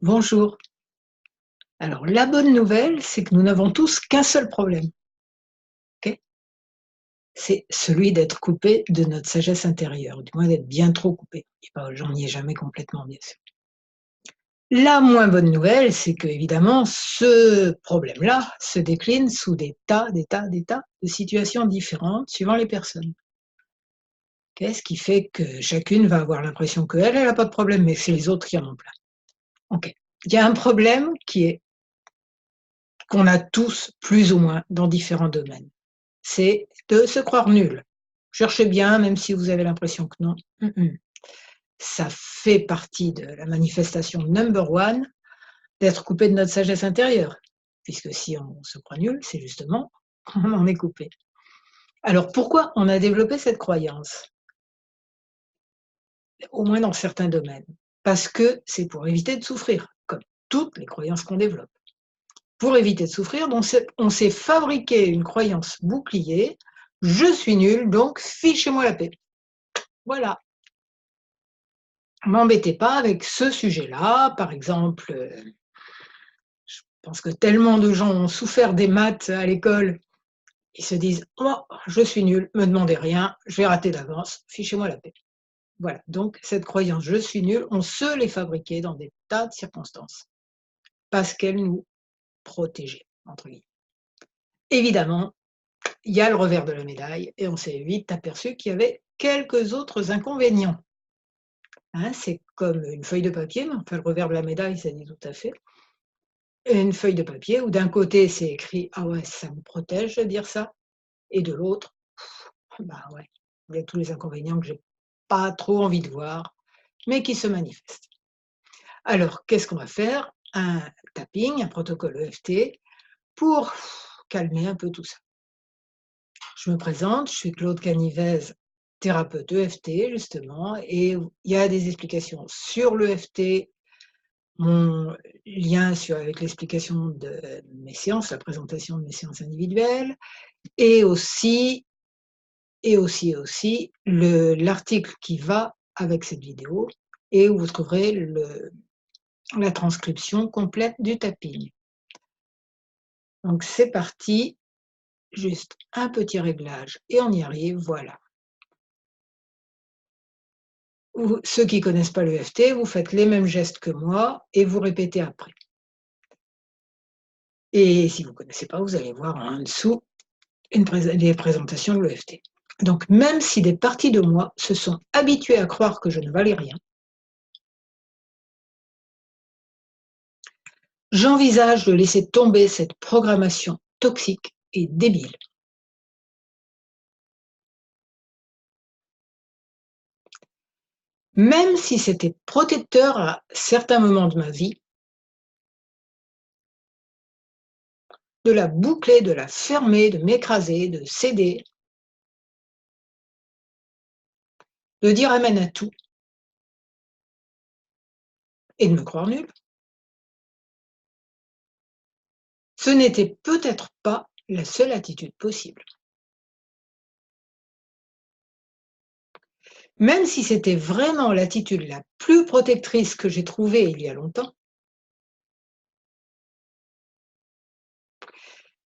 Bonjour. Alors, la bonne nouvelle, c'est que nous n'avons tous qu'un seul problème, ok? C'est celui d'être coupé de notre sagesse intérieure, du moins d'être bien trop coupé. Et pas, j'en ai jamais complètement, bien sûr. La moins bonne nouvelle, c'est que évidemment, ce problème-là se décline sous des tas de situations différentes suivant les personnes. Ok, ce qui fait que chacune va avoir l'impression qu'elle, elle n'a pas de problème, mais que c'est les autres qui en ont plein. Ok. Il y a un problème qui est qu'on a tous plus ou moins dans différents domaines. C'est de se croire nul. Cherchez bien, même si vous avez l'impression que non. Ça fait partie de la manifestation number one d'être coupé de notre sagesse intérieure, puisque si on se croit nul, c'est justement qu'on en est coupé. Alors pourquoi on a développé cette croyance? Au moins dans certains domaines. Parce que c'est pour éviter de souffrir, comme toutes les croyances qu'on développe. Pour éviter de souffrir, donc on s'est fabriqué une croyance bouclier: «Je suis nul, donc fichez-moi la paix». Voilà. M'embêtez pas avec ce sujet-là. Par exemple, je pense que tellement de gens ont souffert des maths à l'école, ils se disent: «Oh, je suis nul, me demandez rien, je vais rater d'avance, fichez-moi la paix». Voilà, donc cette croyance «je suis nul», on se l'est fabriquée dans des tas de circonstances, parce qu'elle nous «protégeait» entre guillemets. Évidemment, il y a le revers de la médaille et on s'est vite aperçu qu'il y avait quelques autres inconvénients, hein. C'est comme une feuille de papier, mais enfin le revers de la médaille, ça dit tout à fait. Une feuille de papier où d'un côté c'est écrit: «Ah ouais, ça me protège de dire ça» et de l'autre, bah ouais, il y a tous les inconvénients que j'ai pas trop envie de voir, mais qui se manifestent. Alors qu'est-ce qu'on va faire? Un tapping, un protocole EFT pour calmer un peu tout ça. Je me présente, je suis Claude Canivez, thérapeute EFT justement, et il y a des explications sur l'EFT, mon lien avec l'explication de mes séances, la présentation de mes séances individuelles, et aussi l'article qui va avec cette vidéo et où vous trouverez la transcription complète du tapping. Donc c'est parti, juste un petit réglage et on y arrive, voilà. Ceux qui connaissent pas l'EFT, vous faites les mêmes gestes que moi et vous répétez après. Et si vous connaissez pas, vous allez voir en dessous les présentations de l'EFT. Donc même si des parties de moi se sont habituées à croire que je ne valais rien, j'envisage de laisser tomber cette programmation toxique et débile. Même si c'était protecteur à certains moments de ma vie, de la boucler, de la fermer, de m'écraser, de céder, de dire amen à tout et de me croire nulle. Ce n'était peut-être pas la seule attitude possible. Même si c'était vraiment l'attitude la plus protectrice que j'ai trouvée il y a longtemps,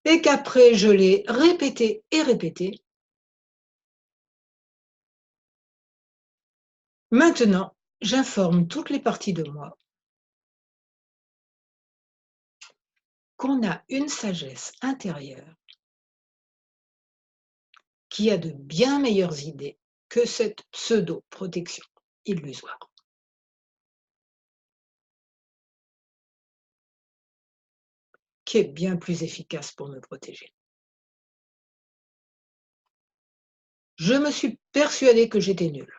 et qu'après je l'ai répété et répété, maintenant j'informe toutes les parties de moi qu'on a une sagesse intérieure qui a de bien meilleures idées que cette pseudo-protection illusoire. Qui est bien plus efficace pour me protéger. Je me suis persuadée que j'étais nulle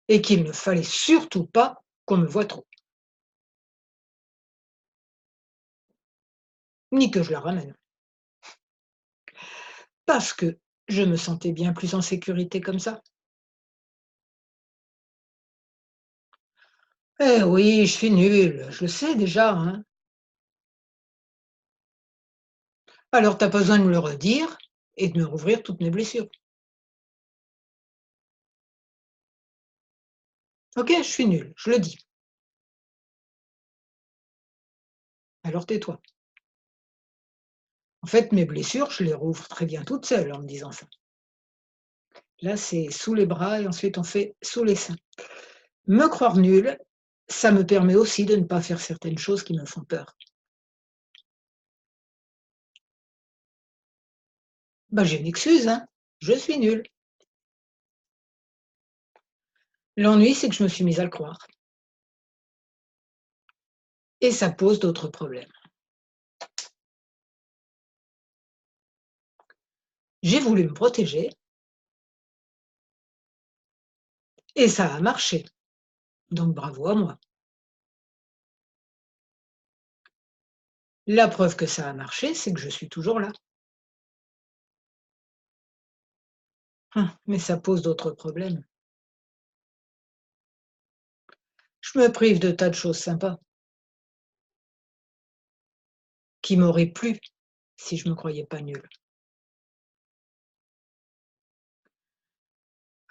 et qu'il ne fallait surtout pas qu'on me voie trop, ni que je la ramène, parce que je me sentais bien plus en sécurité comme ça. Eh oui, je suis nulle, je le sais déjà, hein. Alors t'as pas besoin de me le redire et de me rouvrir toutes mes blessures. OK, je suis nulle, je le dis. Alors tais-toi. En fait, mes blessures, je les rouvre très bien toute seule en me disant ça. Là, c'est sous les bras et ensuite on fait sous les seins. Me croire nulle, ça me permet aussi de ne pas faire certaines choses qui me font peur. Bah, j'ai une excuse, hein, je suis nulle. L'ennui, c'est que je me suis mise à le croire et ça pose d'autres problèmes. J'ai voulu me protéger et ça a marché, donc bravo à moi. La preuve que ça a marché, c'est que je suis toujours là. Mais ça pose d'autres problèmes. Je me prive de tas de choses sympas qui m'auraient plu si je me croyais pas nulle.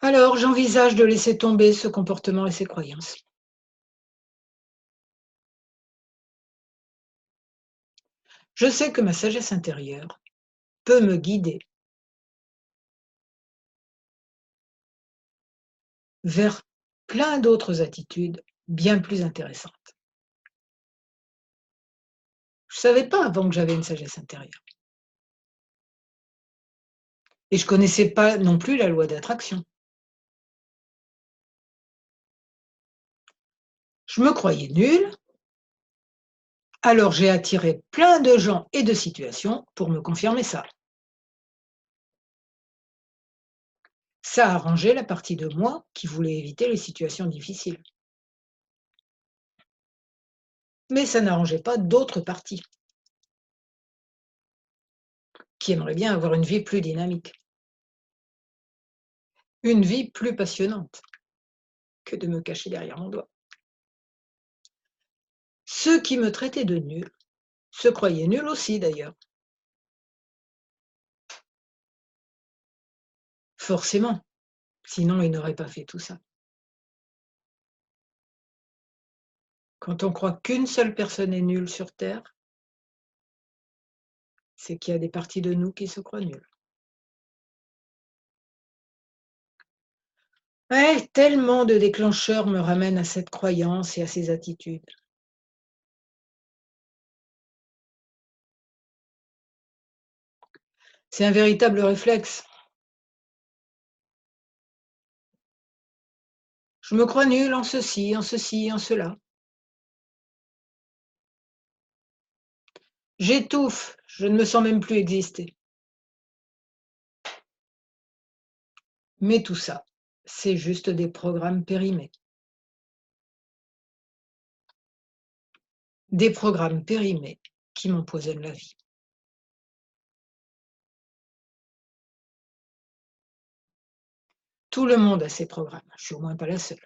Alors, j'envisage de laisser tomber ce comportement et ces croyances. Je sais que ma sagesse intérieure peut me guider vers plein d'autres attitudes bien plus intéressantes. Je savais pas avant que j'avais une sagesse intérieure et je connaissais pas non plus la loi d'attraction. Je me croyais nulle, alors j'ai attiré plein de gens et de situations pour me confirmer ça. Ça a arrangé la partie de moi qui voulait éviter les situations difficiles. Mais ça n'arrangeait pas d'autres parties qui aimeraient bien avoir une vie plus dynamique, une vie plus passionnante que de me cacher derrière mon doigt. Ceux qui me traitaient de nulle se croyaient nuls aussi d'ailleurs. Forcément, sinon ils n'auraient pas fait tout ça. Quand on croit qu'une seule personne est nulle sur terre, c'est qu'il y a des parties de nous qui se croient nulles. Ouais, tellement de déclencheurs me ramènent à cette croyance et à ces attitudes. C'est un véritable réflexe. Je me crois nulle en ceci, en ceci, en cela. J'étouffe, je ne me sens même plus exister. Mais tout ça, c'est juste des programmes périmés. Des programmes périmés qui m'empoisonnent la vie. Tout le monde a ses programmes, je suis au moins pas la seule.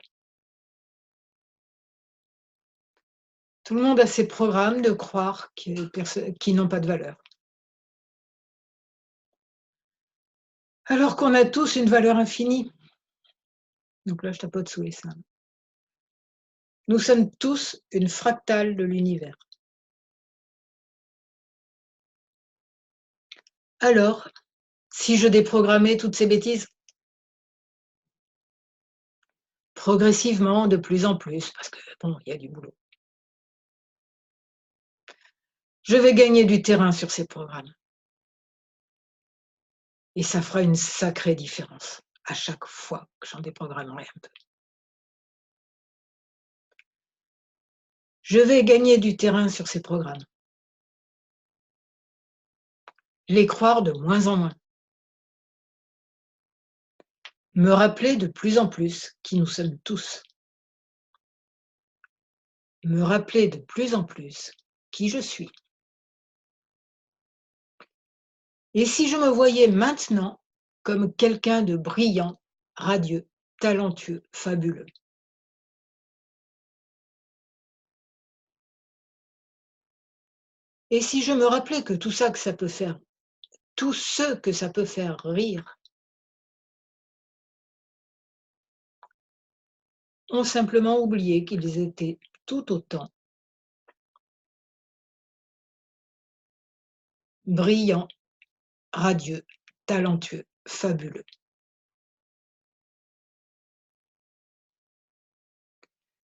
Tout le monde a ses programmes de croire qu'ils n'ont pas de valeur. Alors qu'on a tous une valeur infinie. Donc là, je tapote sous les seins. Nous sommes tous une fractale de l'univers. Alors, si je déprogrammais toutes ces bêtises? Progressivement, de plus en plus, parce que bon, il y a du boulot. Je vais gagner du terrain sur ces programmes et ça fera une sacrée différence à chaque fois que j'en déprogrammerai un peu. Je vais gagner du terrain sur ces programmes, les croire de moins en moins, me rappeler de plus en plus qui nous sommes tous, me rappeler de plus en plus qui je suis. Et si je me voyais maintenant comme quelqu'un de brillant, radieux, talentueux, fabuleux? Et si je me rappelais que tout ça que ça peut faire, tous ceux que ça peut faire rire, ont simplement oublié qu'ils étaient tout autant brillants, radieux, talentueux, fabuleux.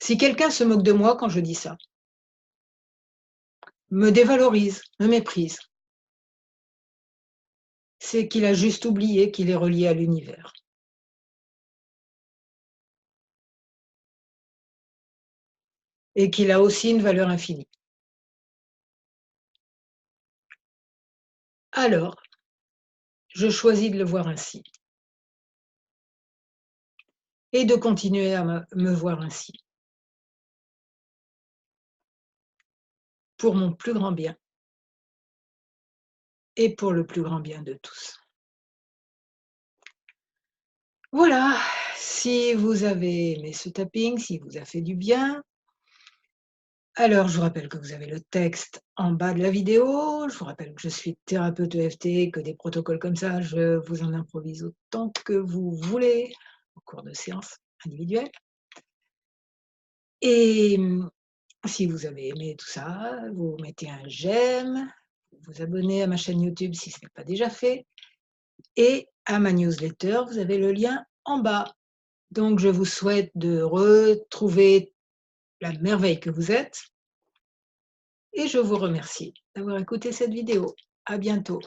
Si quelqu'un se moque de moi quand je dis ça, me dévalorise, me méprise, c'est qu'il a juste oublié qu'il est relié à l'univers et qu'il a aussi une valeur infinie. Alors, je choisis de le voir ainsi et de continuer à me voir ainsi, pour mon plus grand bien et pour le plus grand bien de tous. Voilà, si vous avez aimé ce tapping, s'il vous a fait du bien, alors je vous rappelle que vous avez le texte en bas de la vidéo. Je vous rappelle que je suis thérapeute EFT, que des protocoles comme ça, je vous en improvise autant que vous voulez au cours de séances individuelles. Et si vous avez aimé tout ça, vous mettez un j'aime, vous vous abonnez à ma chaîne YouTube si ce n'est pas déjà fait et à ma newsletter, vous avez le lien en bas. Donc je vous souhaite de retrouver la merveille que vous êtes et je vous remercie d'avoir écouté cette vidéo. À bientôt.